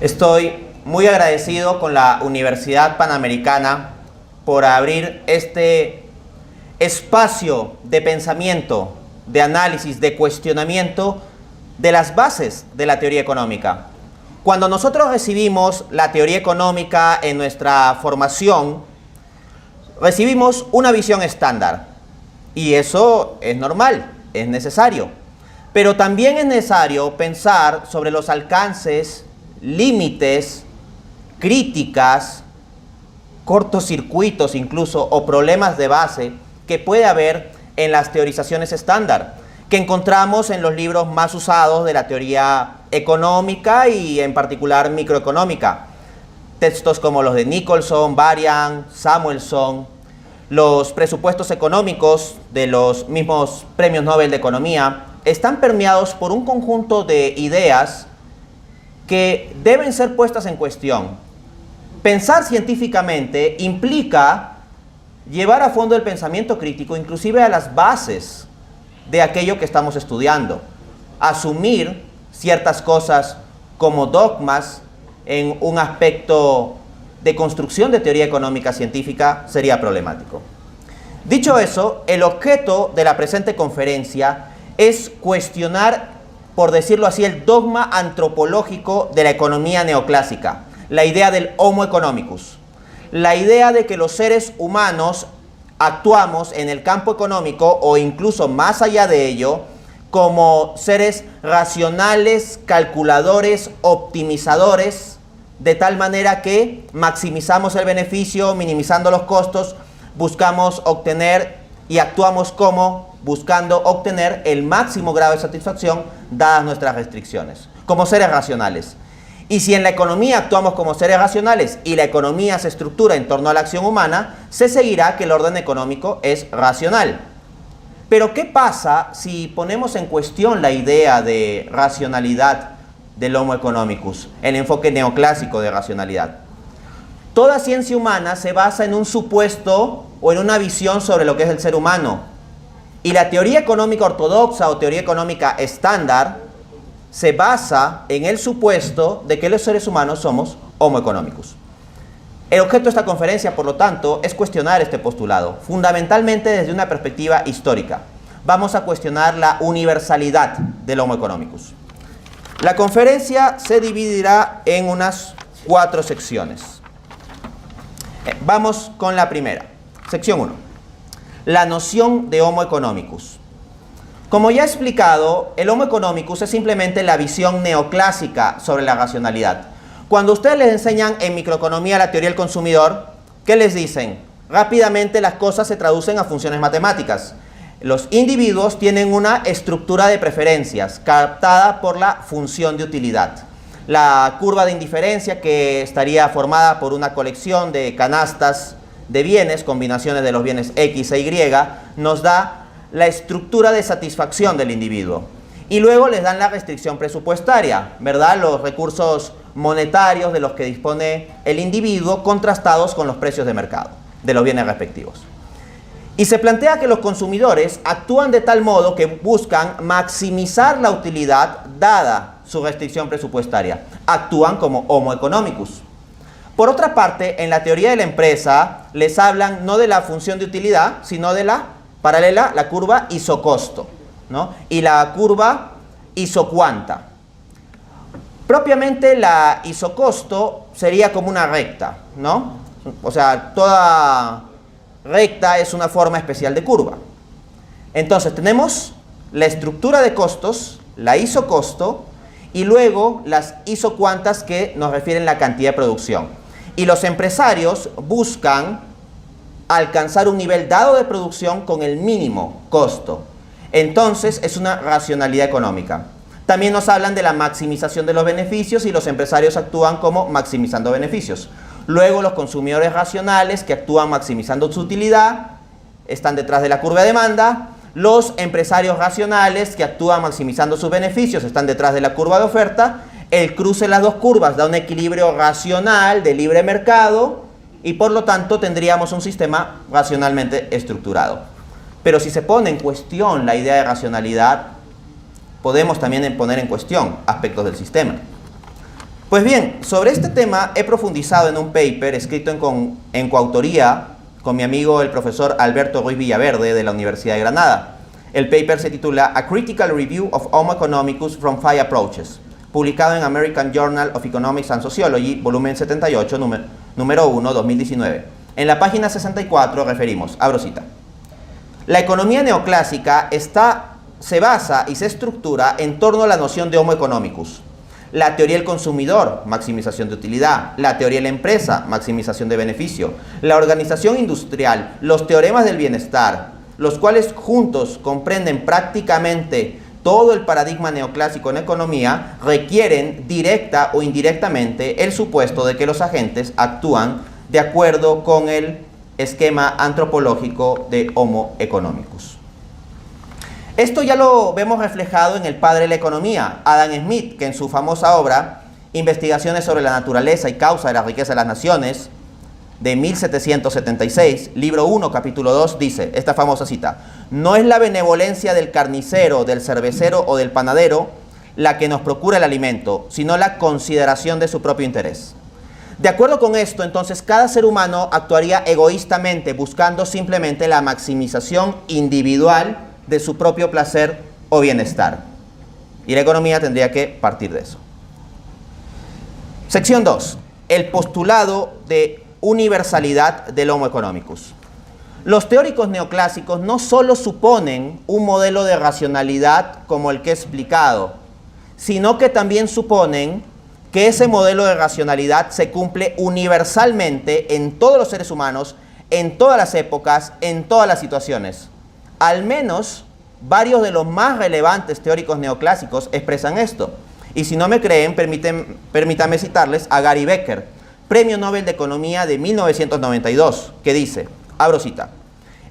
Estoy muy agradecido con la Universidad Panamericana por abrir este espacio de pensamiento, de análisis, de cuestionamiento de las bases de la teoría económica. Cuando nosotros recibimos la teoría económica en nuestra formación, recibimos una visión estándar. Y eso es normal, es necesario. Pero también es necesario pensar sobre los alcances, límites, críticas, cortocircuitos incluso, o problemas de base que puede haber en las teorizaciones estándar, que encontramos en los libros más usados de la teoría económica y en particular microeconómica. Textos como los de Nicholson, Varian, Samuelson, los presupuestos económicos de los mismos premios Nobel de Economía, están permeados por un conjunto de ideas que deben ser puestas en cuestión. Pensar científicamente implica llevar a fondo el pensamiento crítico, inclusive a las bases de aquello que estamos estudiando. Asumir ciertas cosas como dogmas en un aspecto de construcción de teoría económica científica sería problemático. Dicho eso, el objeto de la presente conferencia es cuestionar, por decirlo así, el dogma antropológico de la economía neoclásica, la idea del Homo economicus, la idea de que los seres humanos actuamos en el campo económico o incluso más allá de ello como seres racionales, calculadores, optimizadores, de tal manera que maximizamos el beneficio, minimizando los costos, buscamos obtener y actuamos como buscando obtener el máximo grado de satisfacción dadas nuestras restricciones, como seres racionales. Y si en la economía actuamos como seres racionales y la economía se estructura en torno a la acción humana, se seguirá que el orden económico es racional. Pero ¿qué pasa si ponemos en cuestión la idea de racionalidad del Homo economicus, el enfoque neoclásico de racionalidad? Toda ciencia humana se basa en un supuesto o en una visión sobre lo que es el ser humano. Y la teoría económica ortodoxa o teoría económica estándar se basa en el supuesto de que los seres humanos somos Homo economicus. El objeto de esta conferencia, por lo tanto, es cuestionar este postulado, fundamentalmente desde una perspectiva histórica. Vamos a cuestionar la universalidad del Homo economicus. La conferencia se dividirá en unas 4 secciones. Vamos con la primera. Sección 1. La noción de Homo economicus. Como ya he explicado, el Homo economicus es simplemente la visión neoclásica sobre la racionalidad. Cuando ustedes les enseñan en microeconomía la teoría del consumidor, ¿qué les dicen? Rápidamente las cosas se traducen a funciones matemáticas. Los individuos tienen una estructura de preferencias captada por la función de utilidad. La curva de indiferencia, que estaría formada por una colección de canastas de bienes, combinaciones de los bienes X e Y, nos da la estructura de satisfacción del individuo. Y luego les dan la restricción presupuestaria, ¿verdad? Los recursos monetarios de los que dispone el individuo contrastados con los precios de mercado de los bienes respectivos. Y se plantea que los consumidores actúan de tal modo que buscan maximizar la utilidad dada su restricción presupuestaria. Actúan como Homo economicus. Por otra parte, en la teoría de la empresa les hablan no de la función de utilidad, sino de la paralela, la curva isocosto, ¿no? Y la curva isocuanta. Propiamente la isocosto sería como una recta, ¿no? O sea, toda recta es una forma especial de curva. Entonces tenemos la estructura de costos, la isocosto, y luego las isocuantas que nos refieren la cantidad de producción. Y los empresarios buscan alcanzar un nivel dado de producción con el mínimo costo. Entonces es una racionalidad económica. También nos hablan de la maximización de los beneficios y los empresarios actúan como maximizando beneficios. Luego los consumidores racionales que actúan maximizando su utilidad están detrás de la curva de demanda. Los empresarios racionales que actúan maximizando sus beneficios están detrás de la curva de oferta. El cruce de las dos curvas da un equilibrio racional de libre mercado y por lo tanto tendríamos un sistema racionalmente estructurado. Pero si se pone en cuestión la idea de racionalidad, podemos también poner en cuestión aspectos del sistema. Pues bien, sobre este tema he profundizado en un paper escrito en coautoría con mi amigo el profesor Alberto Ruiz Villaverde de la Universidad de Granada. El paper se titula A Critical Review of Homo Economicus from Five Approaches, publicado en American Journal of Economics and Sociology, volumen 78, número 1, 2019. En la página 64 referimos, abro cita: la economía neoclásica se basa y se estructura en torno a la noción de Homo economicus. La teoría del consumidor, maximización de utilidad. La teoría de la empresa, maximización de beneficio. La organización industrial, los teoremas del bienestar, los cuales juntos comprenden prácticamente todo el paradigma neoclásico en economía, requieren directa o indirectamente el supuesto de que los agentes actúan de acuerdo con el esquema antropológico de Homo economicus. Esto ya lo vemos reflejado en el padre de la economía, Adam Smith, que en su famosa obra Investigaciones sobre la naturaleza y causa de la riqueza de las naciones, de 1776, libro 1, capítulo 2, dice esta famosa cita: no es la benevolencia del carnicero, del cervecero o del panadero la que nos procura el alimento, sino la consideración de su propio interés. De acuerdo con esto, entonces, cada ser humano actuaría egoístamente, buscando simplemente la maximización individual de su propio placer o bienestar. Y la economía tendría que partir de eso. Sección 2. El postulado de universalidad del Homo economicus. Los teóricos neoclásicos no solo suponen un modelo de racionalidad como el que he explicado, sino que también suponen que ese modelo de racionalidad se cumple universalmente en todos los seres humanos, en todas las épocas, en todas las situaciones. Al menos varios de los más relevantes teóricos neoclásicos expresan esto. Y si no me creen, permítanme citarles a Gary Becker, Premio Nobel de Economía de 1992, que dice, abro cita: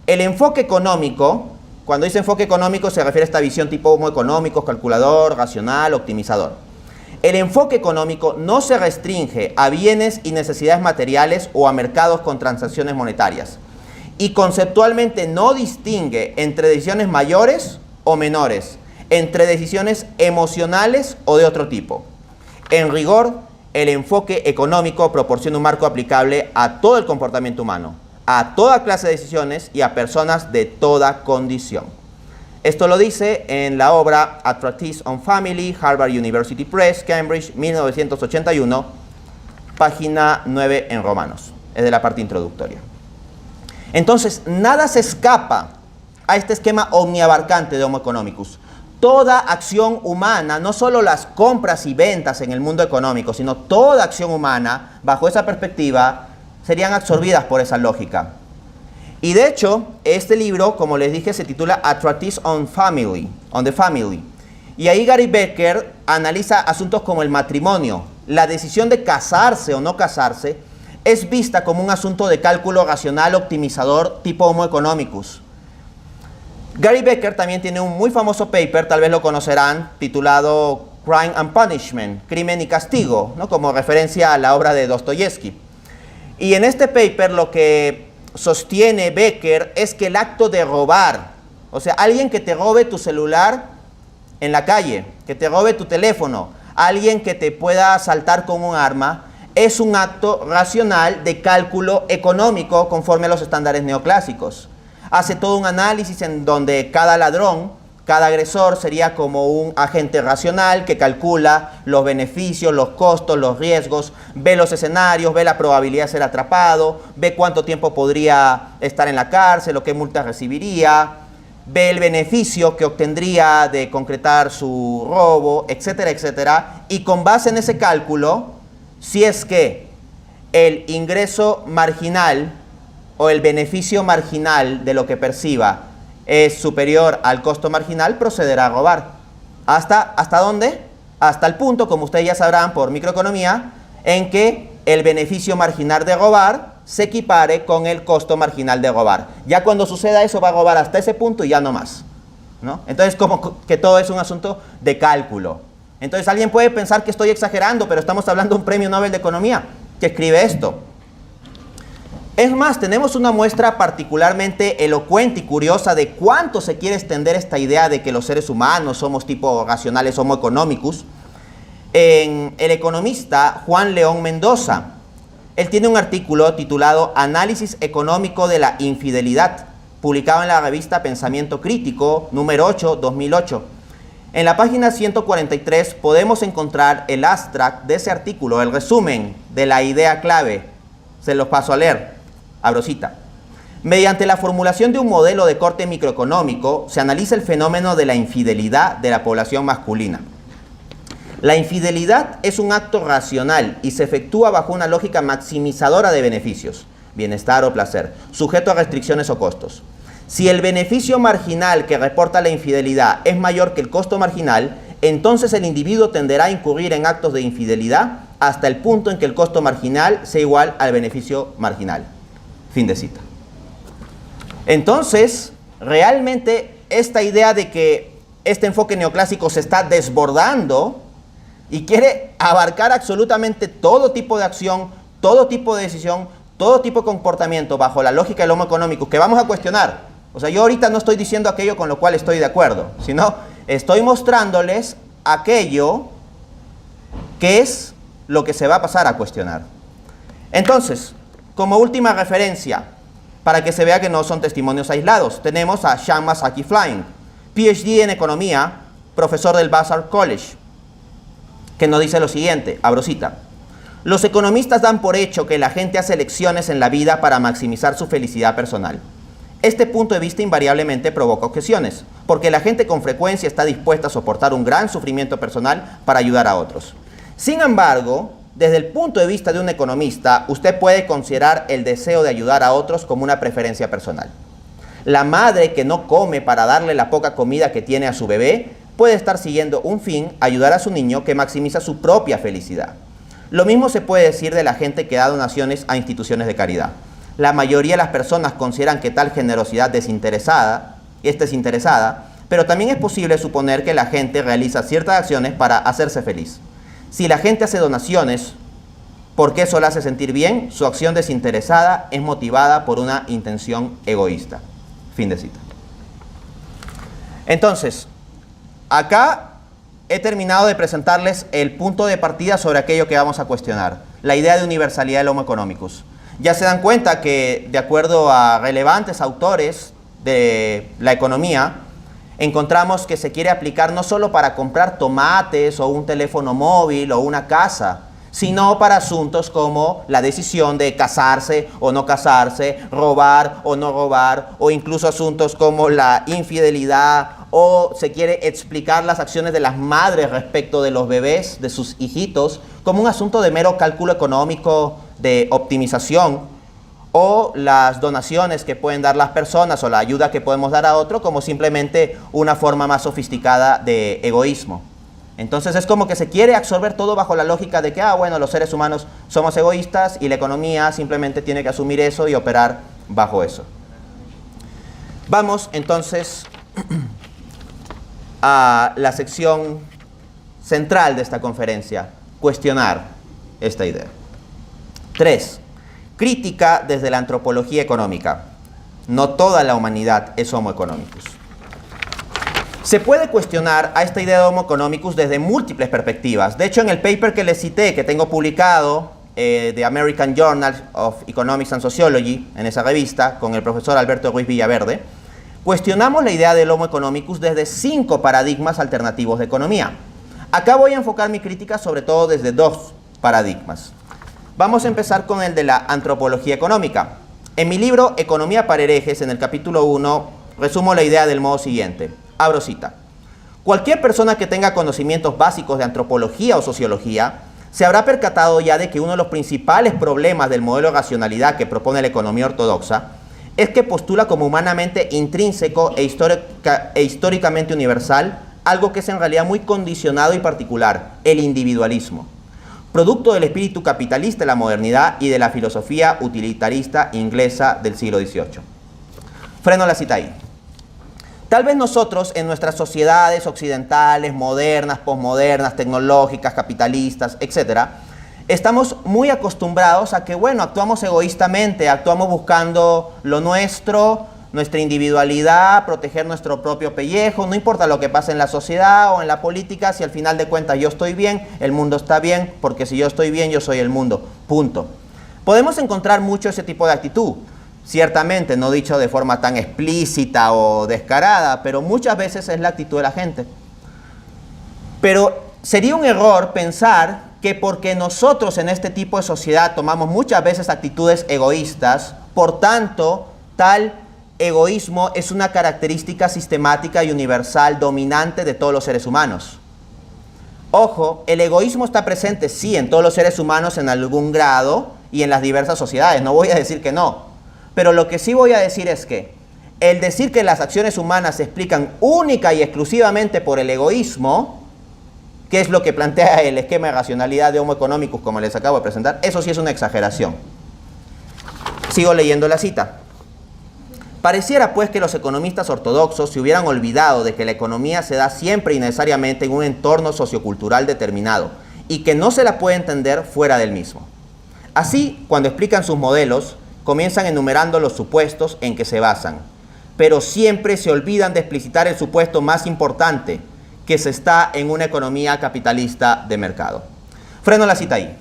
el enfoque económico, cuando dice enfoque económico se refiere a esta visión tipo Homo económico, calculador, racional, optimizador. El enfoque económico no se restringe a bienes y necesidades materiales o a mercados con transacciones monetarias, y conceptualmente no distingue entre decisiones mayores o menores, entre decisiones emocionales o de otro tipo. En rigor, el enfoque económico proporciona un marco aplicable a todo el comportamiento humano, a toda clase de decisiones y a personas de toda condición. Esto lo dice en la obra A Treatise on Family, Harvard University Press, Cambridge, 1981, página 9 en Romanos. Es de la parte introductoria. Entonces, nada se escapa a este esquema omniabarcante de Homo economicus. Toda acción humana, no solo las compras y ventas en el mundo económico, sino toda acción humana, bajo esa perspectiva, serían absorbidas por esa lógica. Y de hecho, este libro, como les dije, se titula A Treatise on the Family. Y ahí Gary Becker analiza asuntos como el matrimonio. La decisión de casarse o no casarse es vista como un asunto de cálculo racional optimizador tipo Homo economicus. Gary Becker también tiene un muy famoso paper, tal vez lo conocerán, titulado Crime and Punishment, Crimen y Castigo, ¿no? Como referencia a la obra de Dostoyevsky. Y en este paper lo que sostiene Becker es que el acto de robar, o sea, alguien que te robe tu celular en la calle, que te robe tu teléfono, alguien que te pueda asaltar con un arma, es un acto racional de cálculo económico conforme a los estándares neoclásicos. Hace todo un análisis en donde cada ladrón, cada agresor sería como un agente racional que calcula los beneficios, los costos, los riesgos, ve los escenarios, ve la probabilidad de ser atrapado, ve cuánto tiempo podría estar en la cárcel o qué multa recibiría, ve el beneficio que obtendría de concretar su robo, etcétera, etcétera. Y con base en ese cálculo, si es que el ingreso marginal o el beneficio marginal de lo que perciba es superior al costo marginal, procederá a robar. ¿Hasta dónde? Hasta el punto, como ustedes ya sabrán por microeconomía, en que el beneficio marginal de robar se equipare con el costo marginal de robar. Ya cuando suceda eso va a robar hasta ese punto y ya no más, ¿no? Entonces, como que todo es un asunto de cálculo. Entonces alguien puede pensar que estoy exagerando, pero estamos hablando de un premio Nobel de Economía que escribe esto. Es más, tenemos una muestra particularmente elocuente y curiosa de cuánto se quiere extender esta idea de que los seres humanos somos tipo racionales, Homo economicus, en el economista Juan León Mendoza. Él tiene un artículo titulado Análisis económico de la infidelidad, publicado en la revista Pensamiento Crítico, número 8, 2008. En la página 143 podemos encontrar el abstract de ese artículo, el resumen de la idea clave. Se los paso a leer. Abro cita. Mediante la formulación de un modelo de corte microeconómico, se analiza el fenómeno de la infidelidad de la población masculina. La infidelidad es un acto racional y se efectúa bajo una lógica maximizadora de beneficios, bienestar o placer, sujeto a restricciones o costos. Si el beneficio marginal que reporta la infidelidad es mayor que el costo marginal, entonces el individuo tenderá a incurrir en actos de infidelidad hasta el punto en que el costo marginal sea igual al beneficio marginal. Fin de cita. Entonces, realmente esta idea de que este enfoque neoclásico se está desbordando y quiere abarcar absolutamente todo tipo de acción, todo tipo de decisión, todo tipo de comportamiento bajo la lógica del homo económico que vamos a cuestionar. O sea, yo ahorita no estoy diciendo aquello con lo cual estoy de acuerdo, sino estoy mostrándoles aquello que es lo que se va a pasar a cuestionar. Entonces, como última referencia, para que se vea que no son testimonios aislados, tenemos a Sean Masaki Flying, PhD en economía, profesor del Vassar College, que nos dice lo siguiente, abro cita. Los economistas dan por hecho que la gente hace elecciones en la vida para maximizar su felicidad personal. Este punto de vista invariablemente provoca objeciones, porque la gente con frecuencia está dispuesta a soportar un gran sufrimiento personal para ayudar a otros. Sin embargo, desde el punto de vista de un economista, usted puede considerar el deseo de ayudar a otros como una preferencia personal. La madre que no come para darle la poca comida que tiene a su bebé puede estar siguiendo un fin, ayudar a su niño, que maximiza su propia felicidad. Lo mismo se puede decir de la gente que da donaciones a instituciones de caridad. La mayoría de las personas consideran que tal generosidad es desinteresada, pero también es posible suponer que la gente realiza ciertas acciones para hacerse feliz. Si la gente hace donaciones porque eso la hace sentir bien, su acción desinteresada es motivada por una intención egoísta. Fin de cita. Entonces, acá he terminado de presentarles el punto de partida sobre aquello que vamos a cuestionar, la idea de universalidad del Homo economicus. Ya se dan cuenta que, de acuerdo a relevantes autores de la economía, encontramos que se quiere aplicar no solo para comprar tomates o un teléfono móvil o una casa, sino para asuntos como la decisión de casarse o no casarse, robar o no robar, o incluso asuntos como la infidelidad, o se quiere explicar las acciones de las madres respecto de los bebés, de sus hijitos, como un asunto de mero cálculo económico de optimización, o las donaciones que pueden dar las personas o la ayuda que podemos dar a otro como simplemente una forma más sofisticada de egoísmo. Entonces es como que se quiere absorber todo bajo la lógica de que, bueno, los seres humanos somos egoístas y la economía simplemente tiene que asumir eso y operar bajo eso. Vamos entonces a la sección central de esta conferencia, cuestionar esta idea. 3. Crítica desde la antropología económica. No toda la humanidad es Homo economicus. Se puede cuestionar a esta idea de Homo economicus desde múltiples perspectivas. De hecho, en el paper que les cité, que tengo publicado, de American Journal of Economics and Sociology, en esa revista, con el profesor Alberto Ruiz Villaverde, cuestionamos la idea del Homo economicus desde 5 paradigmas alternativos de economía. Acá voy a enfocar mi crítica sobre todo desde 2 paradigmas. Vamos a empezar con el de la antropología económica. En mi libro Economía para herejes, en el capítulo 1, resumo la idea del modo siguiente. Abro cita. Cualquier persona que tenga conocimientos básicos de antropología o sociología se habrá percatado ya de que uno de los principales problemas del modelo de racionalidad que propone la economía ortodoxa es que postula como humanamente intrínseco e históricamente universal algo que es en realidad muy condicionado y particular, el individualismo, producto del espíritu capitalista de la modernidad y de la filosofía utilitarista inglesa del siglo XVIII. Freno la cita ahí. Tal vez nosotros en nuestras sociedades occidentales, modernas, posmodernas, tecnológicas, capitalistas, etc., estamos muy acostumbrados a que, bueno, actuamos egoístamente, actuamos buscando lo nuestro, nuestra individualidad, proteger nuestro propio pellejo, no importa lo que pase en la sociedad o en la política, si al final de cuentas yo estoy bien, el mundo está bien, porque si yo estoy bien, yo soy el mundo, punto. Podemos encontrar mucho ese tipo de actitud, ciertamente no dicho de forma tan explícita o descarada, pero muchas veces es la actitud de la gente. Pero sería un error pensar que porque nosotros en este tipo de sociedad tomamos muchas veces actitudes egoístas, por tanto, tal egoísmo es una característica sistemática y universal dominante de todos los seres humanos. Ojo, el egoísmo está presente, sí, en todos los seres humanos en algún grado y en las diversas sociedades, no voy a decir que no. Pero lo que sí voy a decir es que el decir que las acciones humanas se explican única y exclusivamente por el egoísmo, que es lo que plantea el esquema de racionalidad de Homo economicus, como les acabo de presentar, eso sí es una exageración. Sigo leyendo la cita. Pareciera pues que los economistas ortodoxos se hubieran olvidado de que la economía se da siempre y necesariamente en un entorno sociocultural determinado y que no se la puede entender fuera del mismo. Así, cuando explican sus modelos, comienzan enumerando los supuestos en que se basan, pero siempre se olvidan de explicitar el supuesto más importante, que se está en una economía capitalista de mercado. Freno la cita ahí.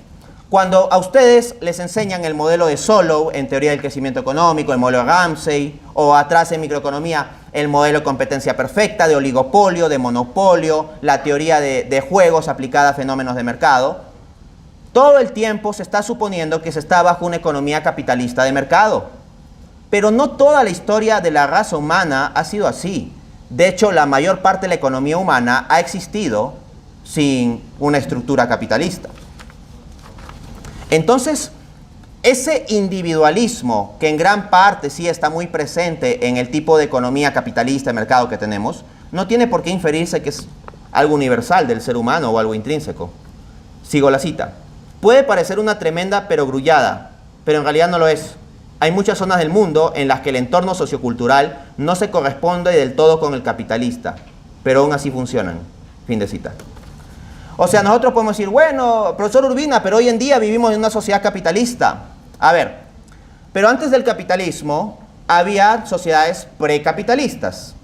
Cuando a ustedes les enseñan el modelo de Solow en teoría del crecimiento económico, el modelo de Ramsey, o atrás en microeconomía, el modelo de competencia perfecta, de oligopolio, de monopolio, la teoría de juegos aplicada a fenómenos de mercado, todo el tiempo se está suponiendo que se está bajo una economía capitalista de mercado. Pero no toda la historia de la raza humana ha sido así. De hecho, la mayor parte de la economía humana ha existido sin una estructura capitalista. Entonces, ese individualismo, que en gran parte sí está muy presente en el tipo de economía capitalista de mercado que tenemos, no tiene por qué inferirse que es algo universal del ser humano o algo intrínseco. Sigo la cita. Puede parecer una tremenda perogrullada, pero en realidad no lo es. Hay muchas zonas del mundo en las que el entorno sociocultural no se corresponde del todo con el capitalista, pero aún así funcionan. Fin de cita. O sea, nosotros podemos decir, bueno, profesor Urbina, pero hoy en día vivimos en una sociedad capitalista. A ver, pero antes del capitalismo había sociedades precapitalistas.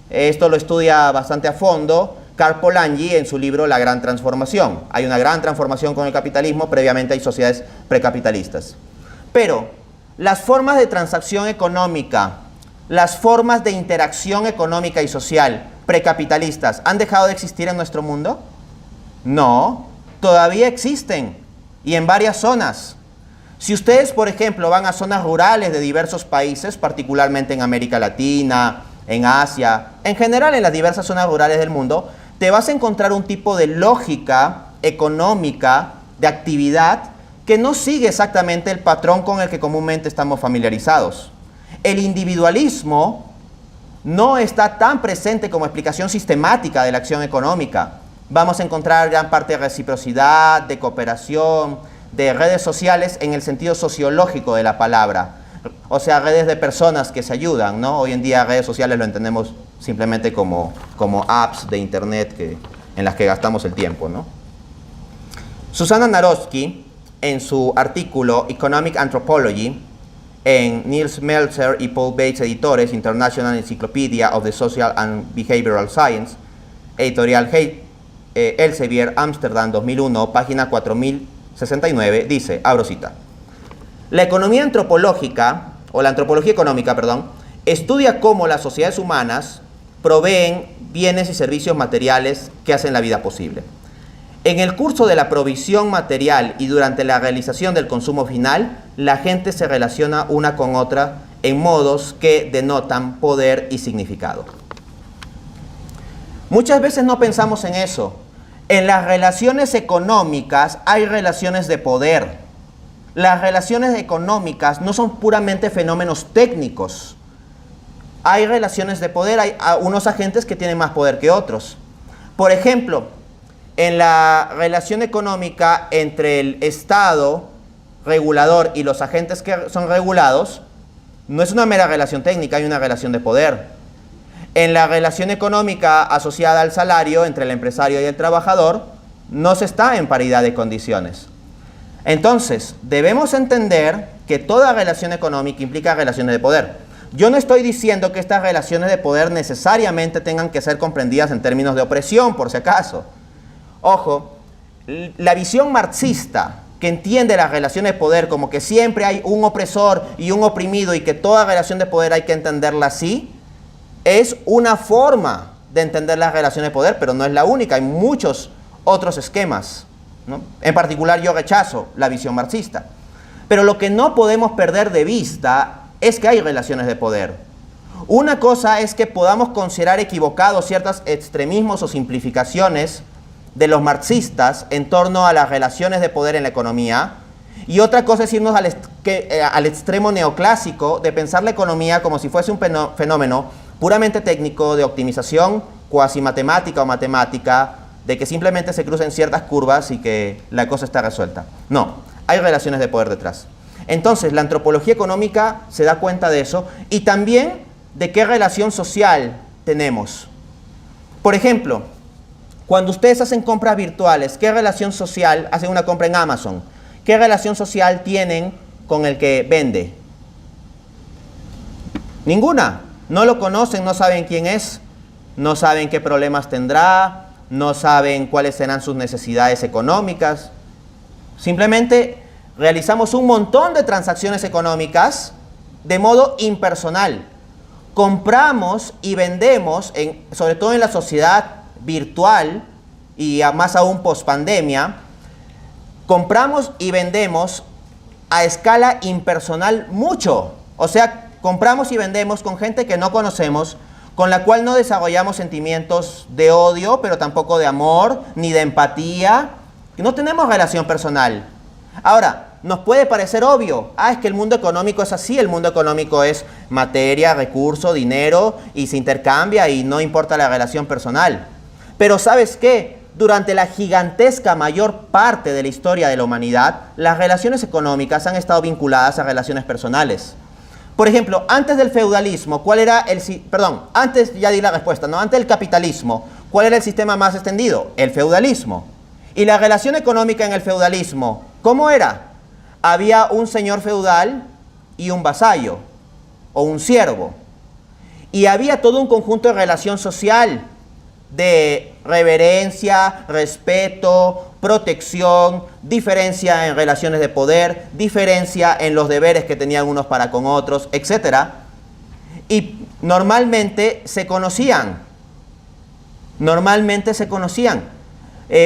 Esto lo estudia bastante a fondo Karl Polanyi en su libro La Gran Transformación. Hay una gran transformación con el capitalismo, previamente hay sociedades precapitalistas. Pero las formas de transacción económica, las formas de interacción económica y social precapitalistas, ¿han dejado de existir en nuestro mundo? No, todavía existen y en varias zonas. Si ustedes, por ejemplo, van a zonas rurales de diversos países, particularmente en América Latina, en Asia, en general en las diversas zonas rurales del mundo, te vas a encontrar un tipo de lógica económica, de actividad, que no sigue exactamente el patrón con el que comúnmente estamos familiarizados. El individualismo no está tan presente como explicación sistemática de la acción económica. Vamos a encontrar gran parte de reciprocidad, de cooperación, de redes sociales en el sentido sociológico de la palabra. O sea, redes de personas que se ayudan, ¿no? Hoy en día redes sociales lo entendemos simplemente como apps de internet en las que gastamos el tiempo, ¿no? Susana Naroski, en su artículo Economic Anthropology, en Niels Meltzer y Paul Bates Editores, International Encyclopedia of the Social and Behavioral Science, editorial Elsevier, Amsterdam, 2001, página 4069, dice, abro cita, la economía antropológica, o la antropología económica, perdón, estudia cómo las sociedades humanas proveen bienes y servicios materiales que hacen la vida posible. En el curso de la provisión material y durante la realización del consumo final, la gente se relaciona una con otra en modos que denotan poder y significado. Muchas veces no pensamos en eso. En las relaciones económicas hay relaciones de poder. Las relaciones económicas no son puramente fenómenos técnicos. Hay relaciones de poder, hay unos agentes que tienen más poder que otros. Por ejemplo, en la relación económica entre el Estado regulador y los agentes que son regulados, no es una mera relación técnica, hay una relación de poder. En la relación económica asociada al salario entre el empresario y el trabajador, no se está en paridad de condiciones. Entonces, debemos entender que toda relación económica implica relaciones de poder. Yo no estoy diciendo que estas relaciones de poder necesariamente tengan que ser comprendidas en términos de opresión, por si acaso. Ojo, la visión marxista que entiende las relaciones de poder como que siempre hay un opresor y un oprimido y que toda relación de poder hay que entenderla así, es una forma de entender las relaciones de poder, pero no es la única, hay muchos otros esquemas, ¿no? En particular yo rechazo la visión marxista. Pero lo que no podemos perder de vista es que hay relaciones de poder. Una cosa es que podamos considerar equivocados ciertos extremismos o simplificaciones de los marxistas en torno a las relaciones de poder en la economía, y otra cosa es irnos al extremo neoclásico de pensar la economía como si fuese un fenómeno puramente técnico de optimización cuasi matemática o matemática, de que simplemente se crucen ciertas curvas y que la cosa está resuelta. No, hay relaciones de poder detrás. Entonces, la antropología económica se da cuenta de eso y también de qué relación social tenemos. Por ejemplo, cuando ustedes hacen compras virtuales, ¿qué relación social hacen una compra en Amazon? ¿Qué relación social tienen con el que vende? Ninguna. No lo conocen, no saben quién es, no saben qué problemas tendrá, no saben cuáles serán sus necesidades económicas. Simplemente realizamos un montón de transacciones económicas de modo impersonal. Compramos y vendemos, sobre todo en la sociedad virtual y más aún post-pandemia, compramos y vendemos a escala impersonal mucho. O sea, compramos y vendemos con gente que no conocemos, con la cual no desarrollamos sentimientos de odio, pero tampoco de amor, ni de empatía. No tenemos relación personal. Ahora, nos puede parecer obvio, es que el mundo económico es así, el mundo económico es materia, recurso, dinero, y se intercambia y no importa la relación personal. Pero ¿sabes qué? Durante la gigantesca mayor parte de la historia de la humanidad, las relaciones económicas han estado vinculadas a relaciones personales. Por ejemplo, antes del feudalismo, antes, ya di la respuesta, ¿no? Antes del capitalismo, ¿cuál era el sistema más extendido? El feudalismo. Y la relación económica en el feudalismo, ¿cómo era? Había un señor feudal y un vasallo, o un siervo. Y había todo un conjunto de relación social, de reverencia, respeto, protección, diferencia en relaciones de poder, diferencia en los deberes que tenían unos para con otros, etc. Y normalmente se conocían.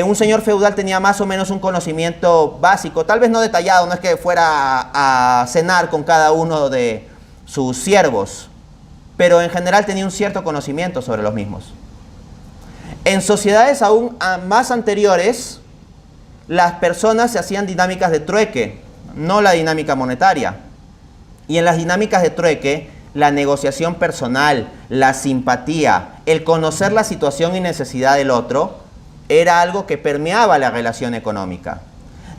Un señor feudal tenía más o menos un conocimiento básico, tal vez no detallado, no es que fuera a cenar con cada uno de sus siervos, pero en general tenía un cierto conocimiento sobre los mismos. En sociedades aún más anteriores, las personas se hacían dinámicas de trueque, no la dinámica monetaria. Y en las dinámicas de trueque, la negociación personal, la simpatía, el conocer la situación y necesidad del otro, era algo que permeaba la relación económica.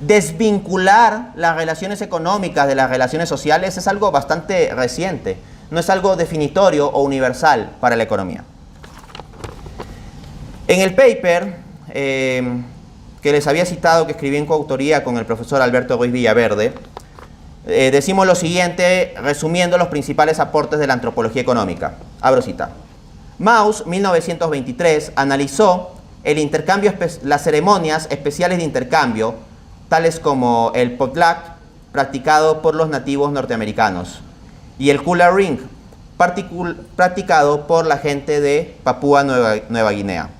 Desvincular las relaciones económicas de las relaciones sociales es algo bastante reciente, no es algo definitorio o universal para la economía. En el paper que les había citado, que escribí en coautoría con el profesor Alberto Ruiz Villaverde, decimos lo siguiente, resumiendo los principales aportes de la antropología económica. Abro cita. Mauss, 1923, analizó el intercambio, las ceremonias especiales de intercambio, tales como el potluck, practicado por los nativos norteamericanos, y el Kula Ring, practicado por la gente de Papúa Nueva Guinea.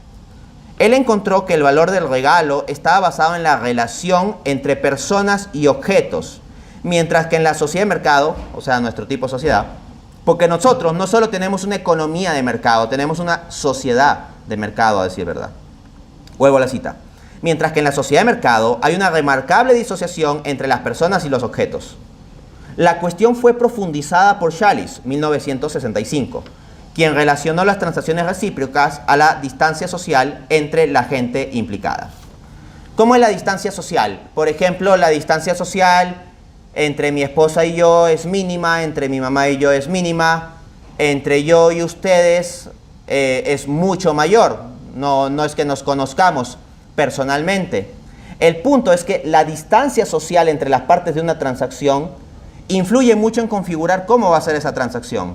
Él encontró que el valor del regalo estaba basado en la relación entre personas y objetos, mientras que en la sociedad de mercado, o sea, nuestro tipo de sociedad, porque nosotros no solo tenemos una economía de mercado, tenemos una sociedad de mercado, a decir verdad. Vuelvo a la cita. Mientras que en la sociedad de mercado hay una remarcable disociación entre las personas y los objetos. La cuestión fue profundizada por Challis, 1965, quien relacionó las transacciones recíprocas a la distancia social entre la gente implicada. ¿Cómo es la distancia social? Por ejemplo, la distancia social entre mi esposa y yo es mínima, entre mi mamá y yo es mínima, entre yo y ustedes es mucho mayor. No es que nos conozcamos personalmente. El punto es que la distancia social entre las partes de una transacción influye mucho en configurar cómo va a ser esa transacción.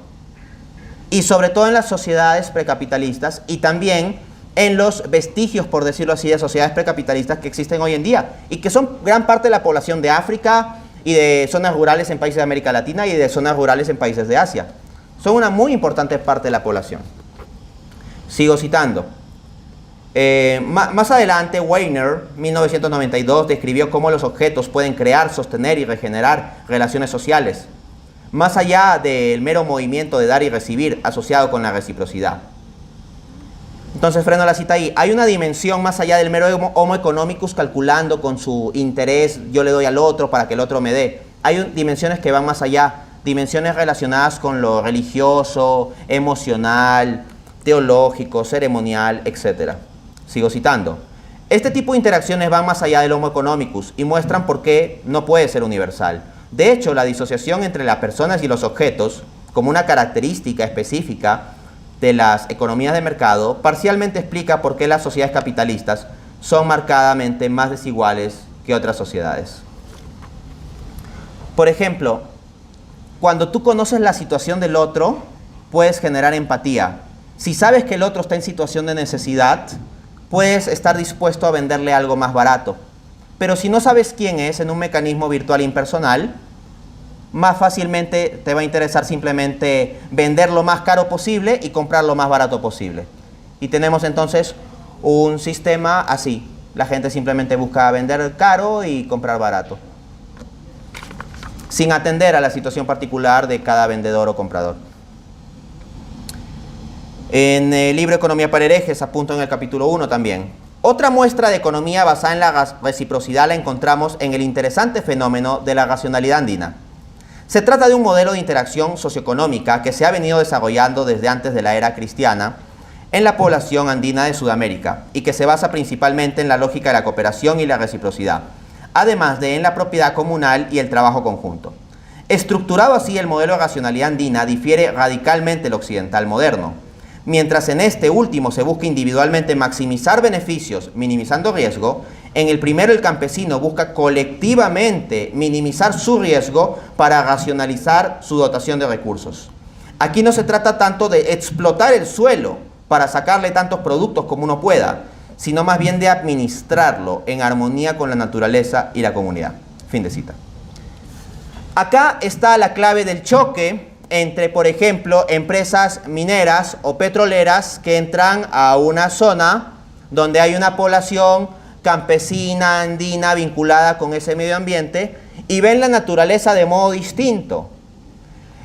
y sobre todo en las sociedades precapitalistas y también en los vestigios, por decirlo así, de sociedades precapitalistas que existen hoy en día y que son gran parte de la población de África y de zonas rurales en países de América Latina y de zonas rurales en países de Asia. Son una muy importante parte de la población. Sigo citando. Más adelante, Weiner, 1992, describió cómo los objetos pueden crear, sostener y regenerar relaciones sociales, más allá del mero movimiento de dar y recibir asociado con la reciprocidad. Entonces freno la cita ahí. Hay una dimensión más allá del mero homo economicus calculando con su interés, yo le doy al otro para que el otro me dé. Hay dimensiones que van más allá, dimensiones relacionadas con lo religioso, emocional, teológico, ceremonial, etc. Sigo citando. Este tipo de interacciones van más allá del homo economicus y muestran por qué no puede ser universal. De hecho, la disociación entre las personas y los objetos, como una característica específica de las economías de mercado, parcialmente explica por qué las sociedades capitalistas son marcadamente más desiguales que otras sociedades. Por ejemplo, cuando tú conoces la situación del otro, puedes generar empatía. Si sabes que el otro está en situación de necesidad, puedes estar dispuesto a venderle algo más barato. Pero si no sabes quién es en un mecanismo virtual impersonal, más fácilmente te va a interesar simplemente vender lo más caro posible y comprar lo más barato posible. Y tenemos entonces un sistema así. La gente simplemente busca vender caro y comprar barato, sin atender a la situación particular de cada vendedor o comprador. En el libro Economía para herejes, apunto en el capítulo 1 también. Otra muestra de economía basada en la reciprocidad la encontramos en el interesante fenómeno de la racionalidad andina. Se trata de un modelo de interacción socioeconómica que se ha venido desarrollando desde antes de la era cristiana en la población andina de Sudamérica y que se basa principalmente en la lógica de la cooperación y la reciprocidad, además de en la propiedad comunal y el trabajo conjunto. Estructurado así, el modelo de racionalidad andina difiere radicalmente del occidental moderno. Mientras en este último se busca individualmente maximizar beneficios, minimizando riesgo, en el primero el campesino busca colectivamente minimizar su riesgo para racionalizar su dotación de recursos. Aquí no se trata tanto de explotar el suelo para sacarle tantos productos como uno pueda, sino más bien de administrarlo en armonía con la naturaleza y la comunidad. Fin de cita. Acá está la clave del choque entre, por ejemplo, empresas mineras o petroleras que entran a una zona donde hay una población campesina, andina, vinculada con ese medio ambiente y ven la naturaleza de modo distinto.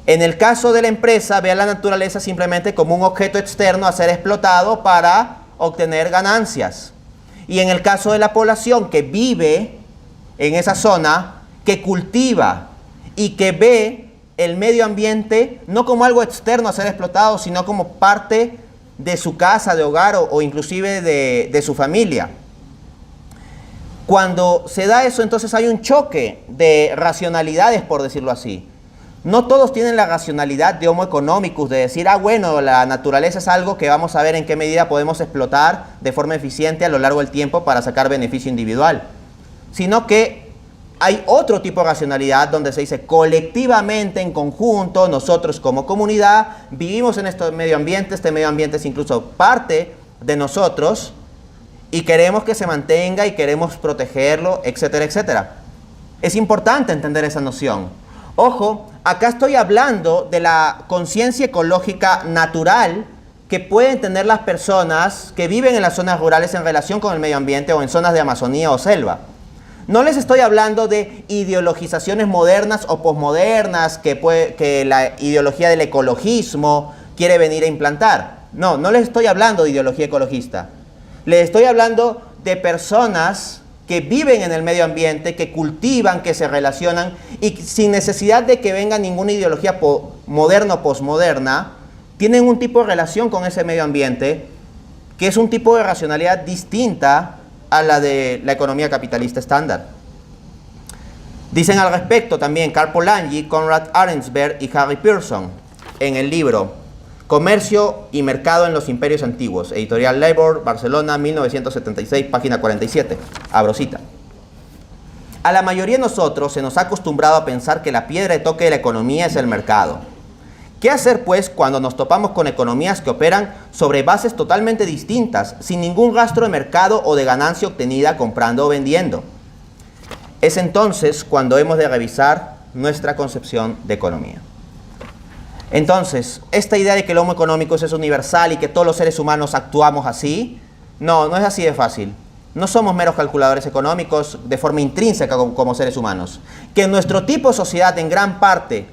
En el caso de la empresa, ve a la naturaleza simplemente como un objeto externo a ser explotado para obtener ganancias. Y en el caso de la población que vive en esa zona, que cultiva y que ve el medio ambiente no como algo externo a ser explotado, sino como parte de su casa, de hogar o inclusive de su familia. Cuando se da eso, entonces hay un choque de racionalidades, por decirlo así. No todos tienen la racionalidad de homo economicus, de decir, bueno, la naturaleza es algo que vamos a ver en qué medida podemos explotar de forma eficiente a lo largo del tiempo para sacar beneficio individual. Sino que hay otro tipo de racionalidad donde se dice colectivamente, en conjunto, nosotros como comunidad vivimos en este medio ambiente es incluso parte de nosotros y queremos que se mantenga y queremos protegerlo, etcétera, etcétera. Es importante entender esa noción. Ojo, acá estoy hablando de la conciencia ecológica natural que pueden tener las personas que viven en las zonas rurales en relación con el medio ambiente o en zonas de Amazonía o selva. No les estoy hablando de ideologizaciones modernas o posmodernas que la ideología del ecologismo quiere venir a implantar. No les estoy hablando de ideología ecologista. Les estoy hablando de personas que viven en el medio ambiente, que cultivan, que se relacionan y sin necesidad de que venga ninguna ideología moderna o posmoderna, tienen un tipo de relación con ese medio ambiente que es un tipo de racionalidad distinta a la de la economía capitalista estándar. Dicen al respecto también Karl Polanyi, Konrad Arensberg y Harry Pearson en el libro Comercio y Mercado en los Imperios Antiguos, editorial Labor, Barcelona, 1976, página 47. Abro cita. A la mayoría de nosotros se nos ha acostumbrado a pensar que la piedra de toque de la economía es el mercado, ¿Qué hacer, pues, cuando nos topamos con economías que operan sobre bases totalmente distintas, sin ningún rastro de mercado o de ganancia obtenida comprando o vendiendo? Es entonces cuando hemos de revisar nuestra concepción de economía. Entonces, esta idea de que el Homo economicus es universal y que todos los seres humanos actuamos así, no es así de fácil. No somos meros calculadores económicos de forma intrínseca como seres humanos. Que nuestro tipo de sociedad, en gran parte,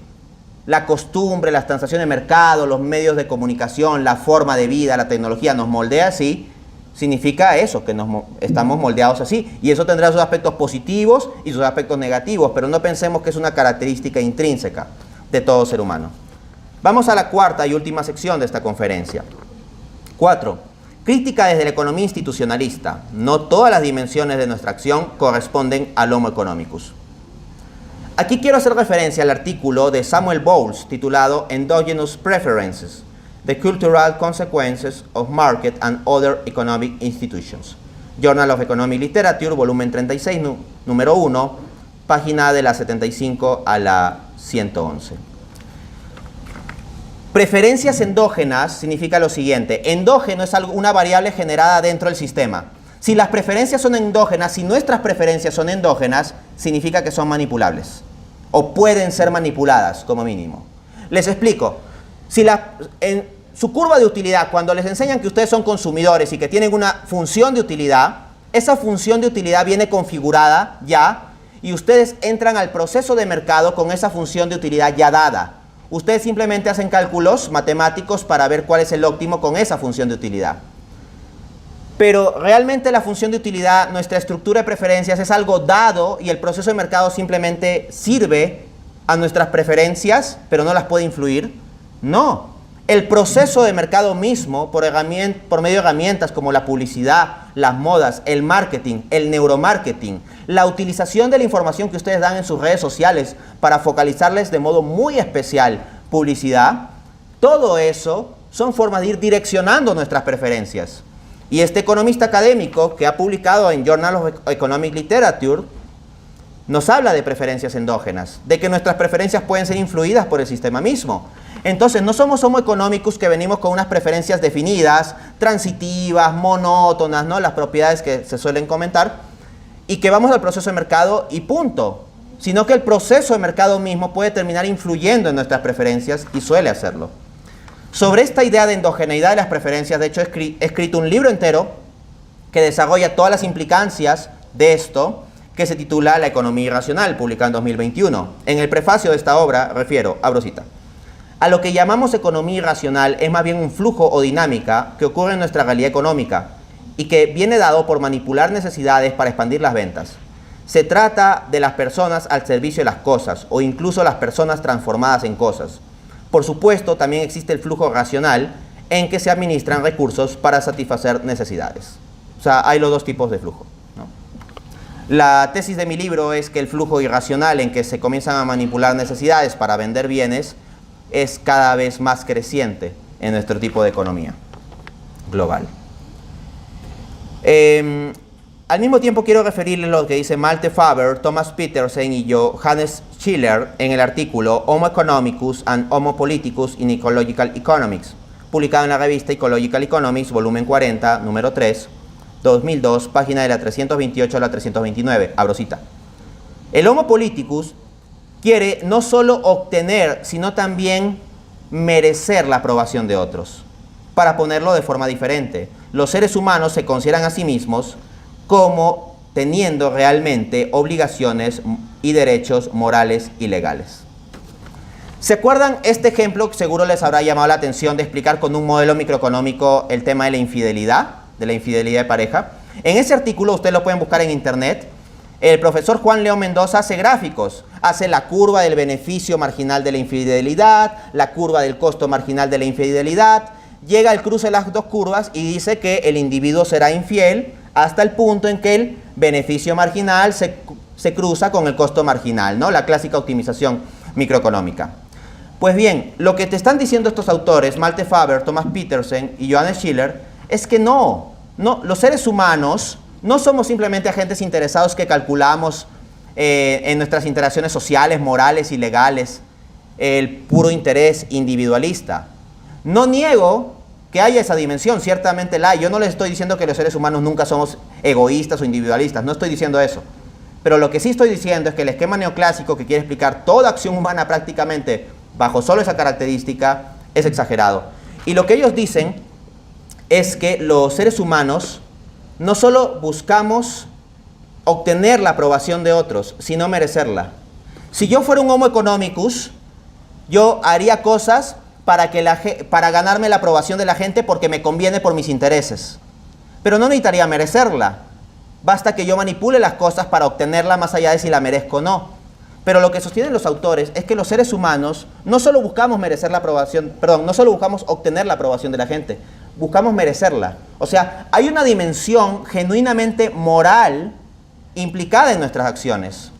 la costumbre, las transacciones de mercado, los medios de comunicación, la forma de vida, la tecnología nos moldea así, significa eso, que estamos moldeados así. Y eso tendrá sus aspectos positivos y sus aspectos negativos, pero no pensemos que es una característica intrínseca de todo ser humano. Vamos a la cuarta y última sección de esta conferencia. 4. Crítica desde la economía institucionalista. No todas las dimensiones de nuestra acción corresponden al Homo economicus. Aquí quiero hacer referencia al artículo de Samuel Bowles titulado Endogenous Preferences, The Cultural Consequences of Market and Other Economic Institutions. Journal of Economic Literature, volumen 36, número 1, página de la 75 a la 111. Preferencias endógenas significa lo siguiente. Endógeno es una variable generada dentro del sistema. Si las preferencias son endógenas, si nuestras preferencias son endógenas, significa que son manipulables. O pueden ser manipuladas, como mínimo. Les explico. Si en su curva de utilidad, cuando les enseñan que ustedes son consumidores y que tienen una función de utilidad, esa función de utilidad viene configurada ya y ustedes entran al proceso de mercado con esa función de utilidad ya dada. Ustedes simplemente hacen cálculos matemáticos para ver cuál es el óptimo con esa función de utilidad. Pero realmente la función de utilidad, nuestra estructura de preferencias es algo dado y el proceso de mercado simplemente sirve a nuestras preferencias, pero no las puede influir. No. El proceso de mercado mismo, por medio de herramientas como la publicidad, las modas, el marketing, el neuromarketing, la utilización de la información que ustedes dan en sus redes sociales para focalizarles de modo muy especial publicidad, todo eso son formas de ir direccionando nuestras preferencias. Y este economista académico que ha publicado en Journal of Economic Literature nos habla de preferencias endógenas, de que nuestras preferencias pueden ser influidas por el sistema mismo. Entonces, no somos Homo economicus que venimos con unas preferencias definidas, transitivas, monótonas, ¿no? Las propiedades que se suelen comentar, y que vamos al proceso de mercado y punto. Sino que el proceso de mercado mismo puede terminar influyendo en nuestras preferencias y suele hacerlo. Sobre esta idea de endogeneidad de las preferencias, de hecho, he escrito un libro entero que desarrolla todas las implicancias de esto, que se titula La economía irracional, publicado en 2021. En el prefacio de esta obra refiero, abro cita, a lo que llamamos economía irracional es más bien un flujo o dinámica que ocurre en nuestra realidad económica y que viene dado por manipular necesidades para expandir las ventas. Se trata de las personas al servicio de las cosas o incluso las personas transformadas en cosas. Por supuesto, también existe el flujo racional en que se administran recursos para satisfacer necesidades. O sea, hay los dos tipos de flujo, ¿no? La tesis de mi libro es que el flujo irracional en que se comienzan a manipular necesidades para vender bienes es cada vez más creciente en nuestro tipo de economía global. Al mismo tiempo quiero referirles lo que dice Malte Faber, Thomas Petersen y Johannes Schiller en el artículo Homo economicus and Homo politicus in Ecological Economics, publicado en la revista Ecological Economics, volumen 40, número 3, 2002, página de la 328 a la 329, abro cita. El Homo politicus quiere no solo obtener, sino también merecer la aprobación de otros. Para ponerlo de forma diferente, los seres humanos se consideran a sí mismos como teniendo realmente obligaciones y derechos morales y legales. ¿Se acuerdan este ejemplo que seguro les habrá llamado la atención de explicar con un modelo microeconómico el tema de la infidelidad de pareja? En ese artículo, ustedes lo pueden buscar en internet, el profesor Juan León Mendoza hace gráficos, hace la curva del beneficio marginal de la infidelidad, la curva del costo marginal de la infidelidad, llega al cruce de las dos curvas y dice que el individuo será infiel hasta el punto en que el beneficio marginal se cruza con el costo marginal, ¿no? La clásica optimización microeconómica. Pues bien, lo que te están diciendo estos autores, Malte Faber, Thomas Petersen y Johannes Schiller, es que no, los seres humanos no somos simplemente agentes interesados que calculamos en nuestras interacciones sociales, morales y legales el puro interés individualista. No niego que haya esa dimensión, ciertamente la hay. Yo no les estoy diciendo que los seres humanos nunca somos egoístas o individualistas, no estoy diciendo eso. Pero lo que sí estoy diciendo es que el esquema neoclásico que quiere explicar toda acción humana prácticamente bajo solo esa característica es exagerado. Y lo que ellos dicen es que los seres humanos no solo buscamos obtener la aprobación de otros, sino merecerla. Si yo fuera un Homo economicus, yo haría cosas para ganarme la aprobación de la gente porque me conviene por mis intereses. Pero no necesitaría merecerla. Basta que yo manipule las cosas para obtenerla más allá de si la merezco o no. Pero lo que sostienen los autores es que los seres humanos no solo buscamos merecer la aprobación, no solo buscamos obtener la aprobación de la gente, buscamos merecerla. O sea, hay una dimensión genuinamente moral implicada en nuestras acciones.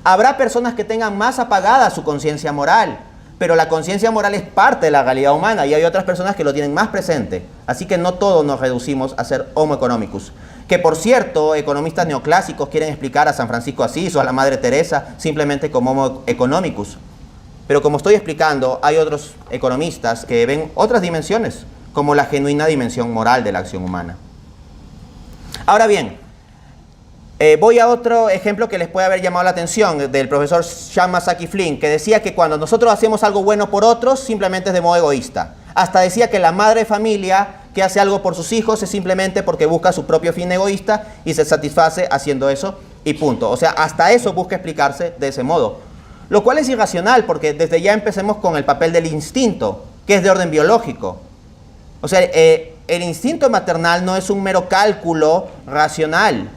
Habrá personas que tengan más apagada su conciencia moral, pero la conciencia moral es parte de la realidad humana y hay otras personas que lo tienen más presente. Así que no todos nos reducimos a ser Homo economicus. Que por cierto, economistas neoclásicos quieren explicar a San Francisco de Asís o a la Madre Teresa simplemente como Homo economicus. Pero como estoy explicando, hay otros economistas que ven otras dimensiones, como la genuina dimensión moral de la acción humana. Ahora bien, voy a otro ejemplo que les puede haber llamado la atención, del profesor Sean Masaki Flynn, que decía que cuando nosotros hacemos algo bueno por otros, simplemente es de modo egoísta. Hasta decía que la madre de familia que hace algo por sus hijos es simplemente porque busca su propio fin egoísta y se satisface haciendo eso y punto. O sea, hasta eso busca explicarse de ese modo. Lo cual es irracional porque desde ya empecemos con el papel del instinto, que es de orden biológico. O sea, el instinto maternal no es un mero cálculo racional.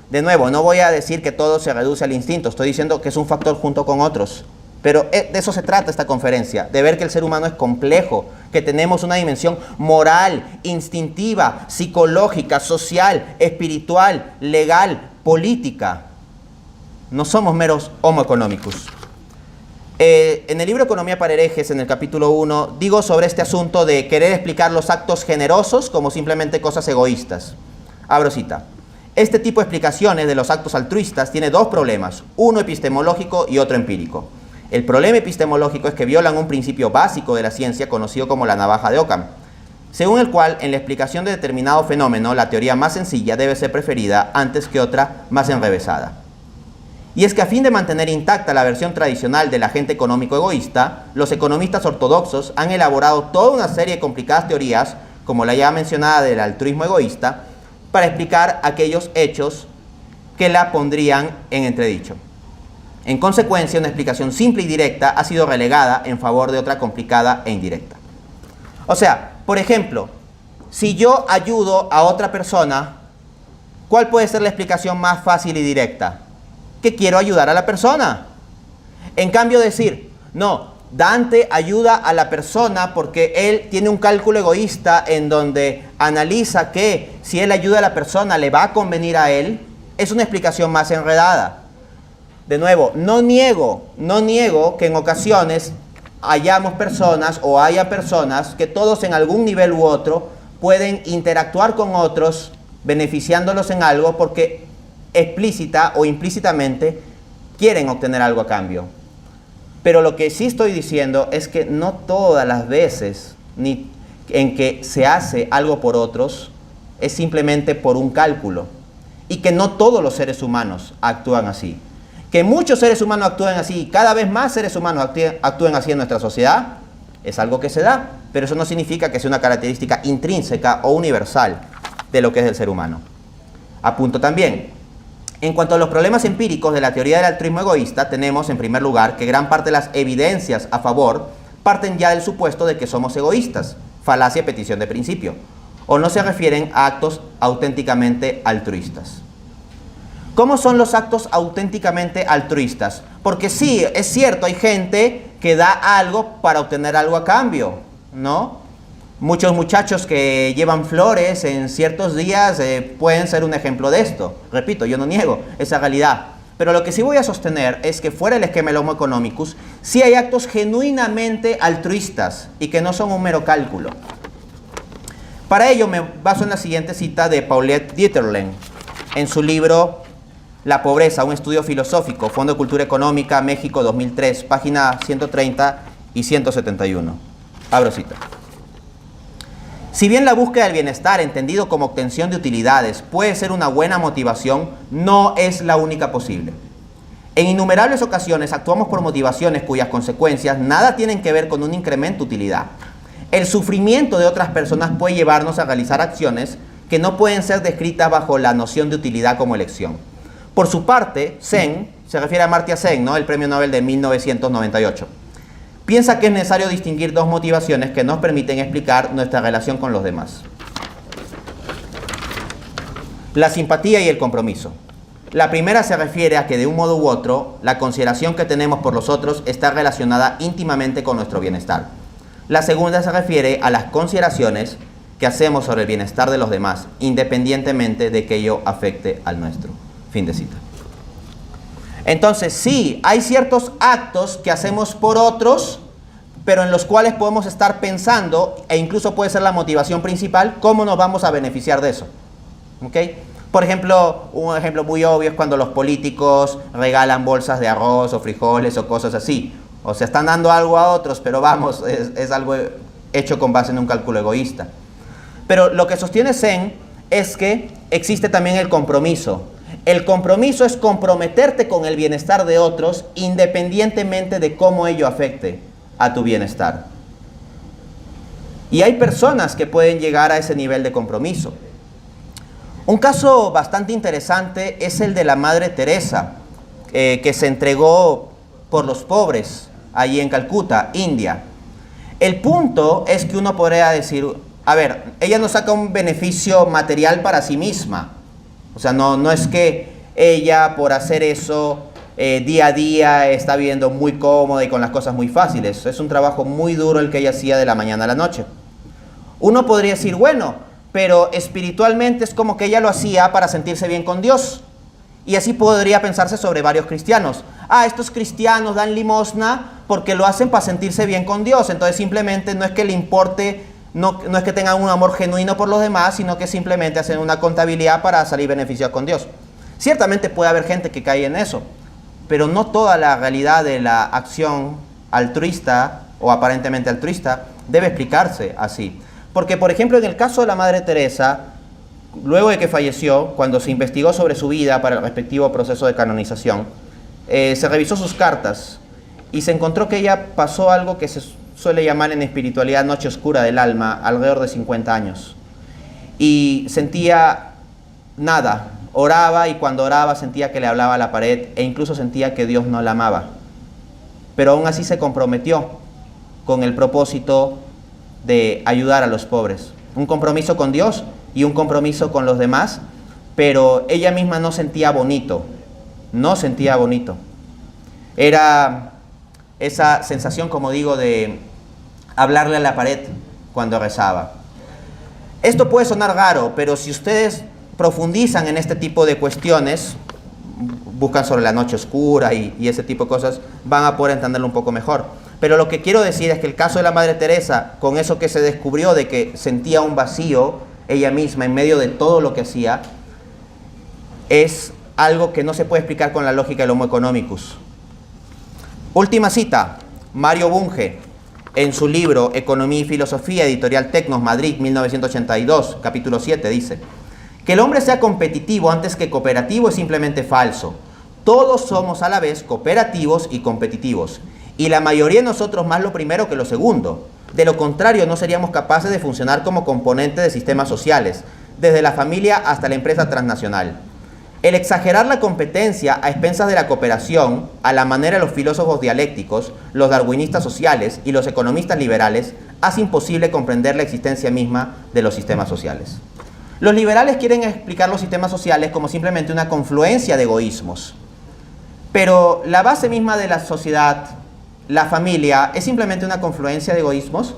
De nuevo, no voy a decir que todo se reduce al instinto, estoy diciendo que es un factor junto con otros. Pero de eso se trata esta conferencia, de ver que el ser humano es complejo, que tenemos una dimensión moral, instintiva, psicológica, social, espiritual, legal, política. No somos meros Homo economicus. En el libro Economía para herejes, en el capítulo 1, digo sobre este asunto de querer explicar los actos generosos como simplemente cosas egoístas. Abro cita. Este tipo de explicaciones de los actos altruistas tiene dos problemas, uno epistemológico y otro empírico. El problema epistemológico es que violan un principio básico de la ciencia conocido como la navaja de Occam, según el cual en la explicación de determinado fenómeno la teoría más sencilla debe ser preferida antes que otra más enrevesada. Y es que a fin de mantener intacta la versión tradicional del agente económico egoísta, los economistas ortodoxos han elaborado toda una serie de complicadas teorías, como la ya mencionada del altruismo egoísta, para explicar aquellos hechos que la pondrían en entredicho. En consecuencia, una explicación simple y directa ha sido relegada en favor de otra complicada e indirecta. O sea, por ejemplo, si yo ayudo a otra persona, ¿cuál puede ser la explicación más fácil y directa? Que quiero ayudar a la persona. En cambio, decir, no, Dante ayuda a la persona porque él tiene un cálculo egoísta en donde analiza que si él ayuda a la persona le va a convenir a él, es una explicación más enredada. De nuevo, no niego que en ocasiones hayamos personas o haya personas que todos en algún nivel u otro pueden interactuar con otros beneficiándolos en algo porque explícita o implícitamente quieren obtener algo a cambio. Pero lo que sí estoy diciendo es que no todas las veces en que se hace algo por otros es simplemente por un cálculo y que no todos los seres humanos actúan así. Que muchos seres humanos actúen así y cada vez más seres humanos actúen así en nuestra sociedad es algo que se da, pero eso no significa que sea una característica intrínseca o universal de lo que es el ser humano. Apunto también, en cuanto a los problemas empíricos de la teoría del altruismo egoísta, tenemos en primer lugar que gran parte de las evidencias a favor parten ya del supuesto de que somos egoístas, falacia petición de principio, o no se refieren a actos auténticamente altruistas. ¿Cómo son los actos auténticamente altruistas? Porque sí, es cierto, hay gente que da algo para obtener algo a cambio, ¿no? Muchos muchachos que llevan flores en ciertos días pueden ser un ejemplo de esto. Repito, yo no niego esa realidad. Pero lo que sí voy a sostener es que fuera del esquema del Homo economicus, sí hay actos genuinamente altruistas y que no son un mero cálculo. Para ello me baso en la siguiente cita de Paulette Dieterlen, en su libro La pobreza, un estudio filosófico, Fondo de Cultura Económica, México 2003, página 130 y 171. Abro cita. Si bien la búsqueda del bienestar, entendido como obtención de utilidades, puede ser una buena motivación, no es la única posible. En innumerables ocasiones actuamos por motivaciones cuyas consecuencias nada tienen que ver con un incremento de utilidad. El sufrimiento de otras personas puede llevarnos a realizar acciones que no pueden ser descritas bajo la noción de utilidad como elección. Por su parte, Sen, se refiere a Amartya Sen, ¿no? El premio Nobel de 1998, piensa que es necesario distinguir dos motivaciones que nos permiten explicar nuestra relación con los demás: la simpatía y el compromiso. La primera se refiere a que de un modo u otro, la consideración que tenemos por los otros está relacionada íntimamente con nuestro bienestar. La segunda se refiere a las consideraciones que hacemos sobre el bienestar de los demás, independientemente de que ello afecte al nuestro. Fin de cita. Entonces, sí, hay ciertos actos que hacemos por otros, pero en los cuales podemos estar pensando, e incluso puede ser la motivación principal, cómo nos vamos a beneficiar de eso. ¿Ok? Por ejemplo, un ejemplo muy obvio es cuando los políticos regalan bolsas de arroz o frijoles o cosas así. O sea, están dando algo a otros, pero vamos, es algo hecho con base en un cálculo egoísta. Pero lo que sostiene Sen es que existe también el compromiso. El compromiso es comprometerte con el bienestar de otros independientemente de cómo ello afecte a tu bienestar. Y hay personas que pueden llegar a ese nivel de compromiso. Un caso bastante interesante es el de la Madre Teresa, que se entregó por los pobres allí en Calcuta, India. El punto es que uno podría decir, a ver, ella no saca un beneficio material para sí misma. O sea, no es que ella por hacer eso día a día está viviendo muy cómoda y con las cosas muy fáciles. Es un trabajo muy duro el que ella hacía de la mañana a la noche. Uno podría decir, bueno, pero espiritualmente es como que ella lo hacía para sentirse bien con Dios. Y así podría pensarse sobre varios cristianos. Estos cristianos dan limosna porque lo hacen para sentirse bien con Dios. Entonces simplemente no es que le importe, no es que tengan un amor genuino por los demás, sino que simplemente hacen una contabilidad para salir beneficiados con Dios. Ciertamente puede haber gente que cae en eso, pero no toda la realidad de la acción altruista o aparentemente altruista debe explicarse así. Porque, por ejemplo, en el caso de la Madre Teresa, luego de que falleció, cuando se investigó sobre su vida para el respectivo proceso de canonización, se revisó sus cartas y se encontró que ella pasó algo que se suele llamar en espiritualidad noche oscura del alma, alrededor de 50 años. Y sentía nada, oraba y cuando oraba sentía que le hablaba a la pared e incluso sentía que Dios no la amaba. Pero aún así se comprometió con el propósito de ayudar a los pobres. Un compromiso con Dios y un compromiso con los demás, pero ella misma no sentía bonito. No sentía bonito. Era esa sensación, como digo, de hablarle a la pared cuando rezaba. Esto puede sonar raro, pero si ustedes profundizan en este tipo de cuestiones, buscan sobre la noche oscura y ese tipo de cosas, van a poder entenderlo un poco mejor. Pero lo que quiero decir es que el caso de la Madre Teresa, con eso que se descubrió de que sentía un vacío ella misma en medio de todo lo que hacía, es algo que no se puede explicar con la lógica del Homo economicus. Última cita, Mario Bunge, en su libro Economía y Filosofía, editorial Tecnos, Madrid, 1982, capítulo 7, dice: que el hombre sea competitivo antes que cooperativo es simplemente falso. Todos somos a la vez cooperativos y competitivos, y la mayoría de nosotros más lo primero que lo segundo. De lo contrario, no seríamos capaces de funcionar como componente de sistemas sociales, desde la familia hasta la empresa transnacional. El exagerar la competencia a expensas de la cooperación, a la manera de los filósofos dialécticos, los darwinistas sociales y los economistas liberales, hace imposible comprender la existencia misma de los sistemas sociales. Los liberales quieren explicar los sistemas sociales como simplemente una confluencia de egoísmos. Pero la base misma de la sociedad, la familia, ¿es simplemente una confluencia de egoísmos?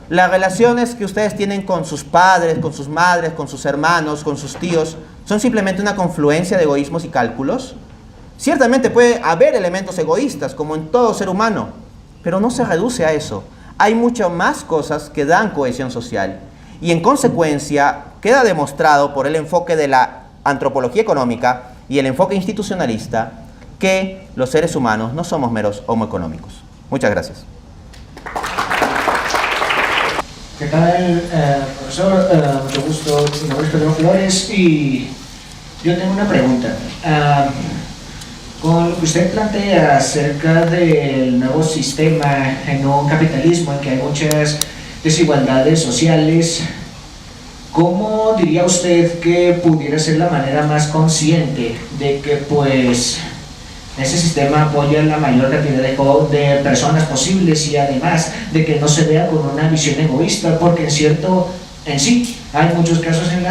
Las relaciones que ustedes tienen con sus padres, con sus madres, con sus hermanos, con sus tíos, ¿son simplemente una confluencia de egoísmos y cálculos? Ciertamente puede haber elementos egoístas, como en todo ser humano, pero no se reduce a eso. Hay muchas más cosas que dan cohesión social. Y en consecuencia, queda demostrado por el enfoque de la antropología económica y el enfoque institucionalista que los seres humanos no somos meros homo económicos. Muchas gracias. ¿Qué tal, profesor? Mucho gusto, mi nombre es Pedro Flores y yo tengo una pregunta. Con lo que usted plantea acerca del nuevo sistema en un capitalismo en que hay muchas desigualdades sociales, ¿cómo diría usted que pudiera ser la manera más consciente de que pues ese sistema apoya la mayor cantidad de personas posibles y además de que no se vea con una visión egoísta? Porque en sí hay muchos casos en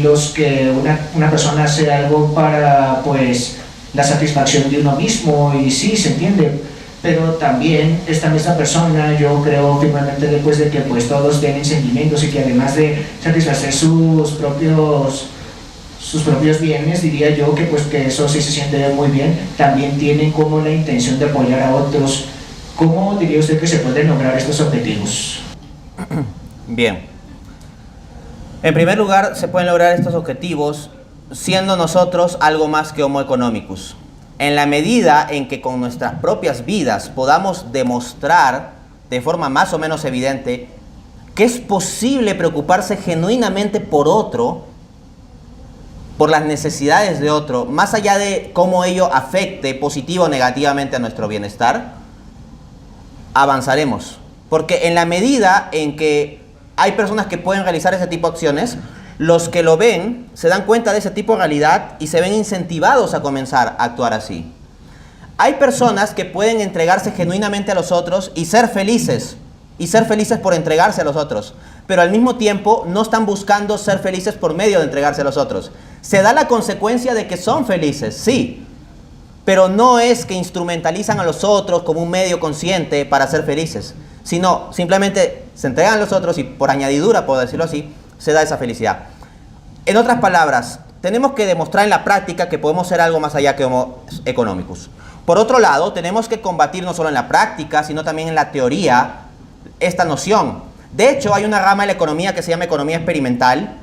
los que una persona hace algo para pues la satisfacción de uno mismo, y sí, se entiende, pero también esta misma persona, yo creo firmemente después de que pues todos tienen sentimientos y que además de satisfacer sus propios bienes, diría yo que pues que eso sí se siente muy bien, también tienen como la intención de apoyar a otros. ¿Cómo diría usted que se pueden lograr estos objetivos? Bien. En primer lugar, se pueden lograr estos objetivos siendo nosotros algo más que Homo economicus. En la medida en que con nuestras propias vidas podamos demostrar de forma más o menos evidente que es posible preocuparse genuinamente por otro, por las necesidades de otro, más allá de cómo ello afecte positivo o negativamente a nuestro bienestar, avanzaremos. Porque en la medida en que hay personas que pueden realizar ese tipo de acciones, los que lo ven se dan cuenta de ese tipo de realidad y se ven incentivados a comenzar a actuar así. Hay personas que pueden entregarse genuinamente a los otros y ser felices por entregarse a los otros, pero al mismo tiempo no están buscando ser felices por medio de entregarse a los otros. Se da la consecuencia de que son felices, sí, pero no es que instrumentalizan a los otros como un medio consciente para ser felices, sino simplemente se entregan a los otros y por añadidura, por decirlo así, se da esa felicidad. En otras palabras, tenemos que demostrar en la práctica que podemos ser algo más allá que Homo economicus. Por otro lado, tenemos que combatir no solo en la práctica, sino también en la teoría esta noción. De hecho, hay una rama de la economía que se llama economía experimental,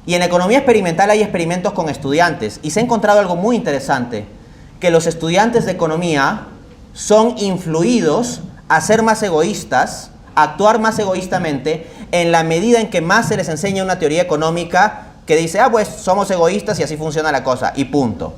y en la economía experimental hay experimentos con estudiantes, y se ha encontrado algo muy interesante, que los estudiantes de economía son influidos a ser más egoístas, a actuar más egoístamente, en la medida en que más se les enseña una teoría económica que dice, pues somos egoístas y así funciona la cosa, y punto.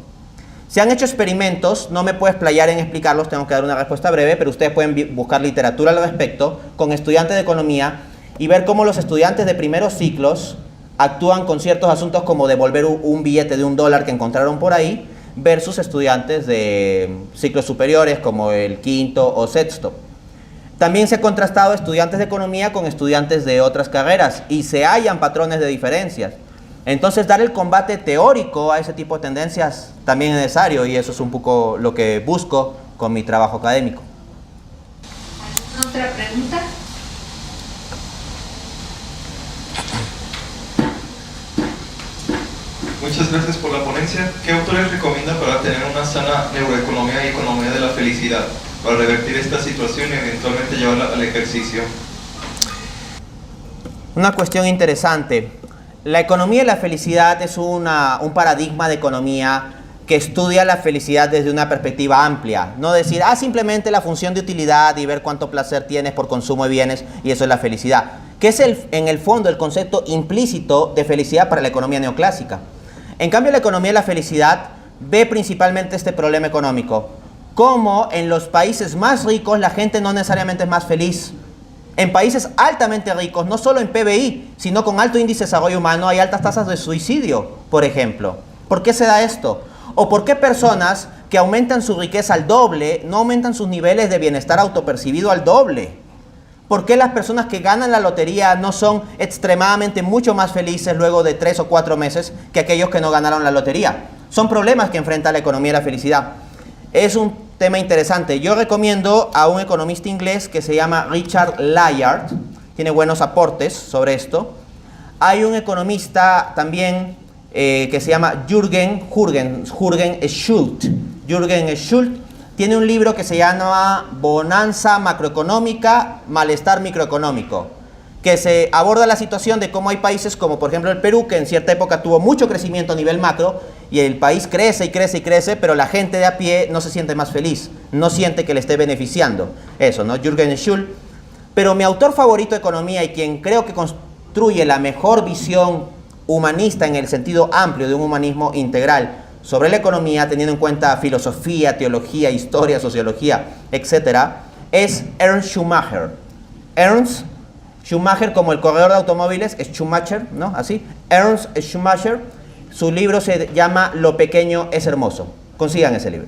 Se han hecho experimentos, no me puedo explayar en explicarlos, tengo que dar una respuesta breve, pero ustedes pueden buscar literatura al respecto con estudiantes de economía y ver cómo los estudiantes de primeros ciclos actúan con ciertos asuntos como devolver un billete de $1 que encontraron por ahí, versus estudiantes de ciclos superiores como el quinto o sexto. También se ha contrastado estudiantes de economía con estudiantes de otras carreras y se hallan patrones de diferencias. Entonces, dar el combate teórico a ese tipo de tendencias también es necesario, y eso es un poco lo que busco con mi trabajo académico. ¿Alguna otra pregunta? Muchas gracias por la ponencia. ¿Qué autores recomiendan para tener una sana neuroeconomía y economía de la felicidad, para revertir esta situación y eventualmente llevarla al ejercicio? Una cuestión interesante. La economía de la felicidad es un paradigma de economía que estudia la felicidad desde una perspectiva amplia. No decir, simplemente la función de utilidad y ver cuánto placer tienes por consumo de bienes y eso es la felicidad. Que es en el fondo el concepto implícito de felicidad para la economía neoclásica. En cambio, la economía de la felicidad ve principalmente este problema económico. Cómo en los países más ricos la gente no necesariamente es más feliz. En países altamente ricos, no solo en PBI, sino con alto índice de desarrollo humano, hay altas tasas de suicidio, por ejemplo. ¿Por qué se da esto? ¿O por qué personas que aumentan su riqueza al doble no aumentan sus niveles de bienestar autopercibido al doble? ¿Por qué las personas que ganan la lotería no son extremadamente mucho más felices luego de 3 o 4 meses que aquellos que no ganaron la lotería? Son problemas que enfrenta la economía de la felicidad. Es un tema interesante. Yo recomiendo a un economista inglés que se llama Richard Layard. Tiene buenos aportes sobre esto. Hay un economista también que se llama Jürgen Schult. Jürgen Schult tiene un libro que se llama Bonanza macroeconómica, malestar microeconómico, que se aborda la situación de cómo hay países como por ejemplo el Perú, que en cierta época tuvo mucho crecimiento a nivel macro, y el país crece y crece y crece, pero la gente de a pie no se siente más feliz, no siente que le esté beneficiando. Eso, ¿no? Jürgen Schult Pero mi autor favorito de economía y quien creo que construye la mejor visión humanista en el sentido amplio de un humanismo integral sobre la economía, teniendo en cuenta filosofía, teología, historia, sociología, etc., es Ernst Schumacher. Ernst Schumacher, como el corredor de automóviles, es Schumacher, ¿no? Así. Ernst Schumacher, su libro se llama Lo pequeño es hermoso. Consigan ese libro.